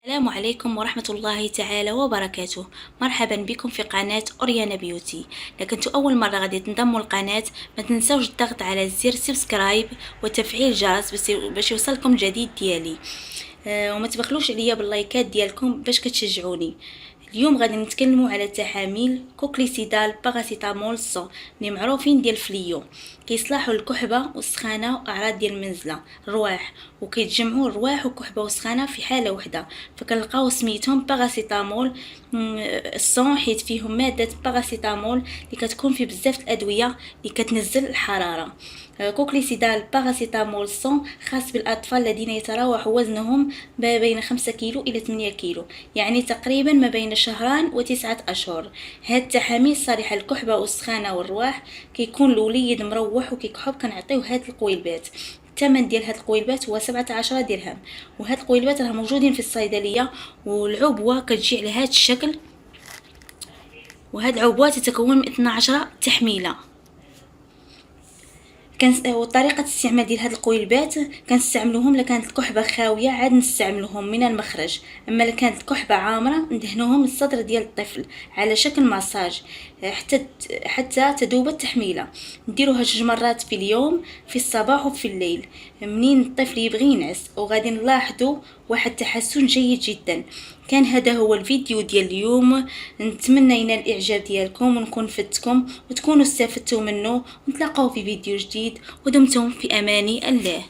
السلام عليكم ورحمة الله تعالى وبركاته. مرحبا بكم في قناة أوريانا بيوتي. لكنتو أول مرة غادي تنضموا القناة، ما تنسوش الضغط على زر سبسكرايب وتفعيل الجرس باش يوصلكم جديد ديالي. وما تبخلوش عليا باللايكات ديالكم باش كتشجعوني. اليوم غادي نتكلموا على تحاميل كوكليسيدال باراسيتامول صو اللي معروفين ديال فليو. كيصلحوا الكحبه والسخانه واعراض ديال المنزله الرواح، وكيتجمعوا الرواح وكحبه وسخانه في حاله واحده، فكنلقاو سميتهم باراسيتامول الصون حيت فيهم ماده باراسيتامول اللي كتكون في بزاف الادويه اللي كتنزل الحراره. كوكليسيدال باراسيتامول صون خاص بالاطفال الذين يتراوح وزنهم ما بين 5 كيلو الى 8 كيلو، يعني تقريبا ما بين شهران و9 اشهر. هاد التحاميل صالحه للكحبه والسخانه والرواح. كيكون الوليد مروح وكيكحب كنعطيوه هاد القويلبات. الثمن ديال هاد القويلبات هو 17 درهم، وهاد القويلبات راه موجودين في الصيدليه، والعبوه كتجي على هاد الشكل. وهاد العبوه تتكون من 12 تحميله. وطريقه الاستعمال ديال هاد القويلبات كنستعملوهم الا كانت الكحبه خاويه عاد نستعملوهم من المخرج، اما الا كانت الكحبه عامره ندهنوهم للصدر ديال الطفل على شكل مساج حتى تذوب التحميله. نديروها 2 مرات في اليوم، في الصباح وفي الليل منين الطفل يبغي ينعس، وغادي نلاحظوا واحد تحسن جيد جدا. كان هذا هو الفيديو ديال اليوم، نتمنى ينال الاعجاب ديالكم ونكون فدتكم وتكونوا استفدتوا منه، ونتلاقاو في فيديو جديد، ودمتم في امان الله.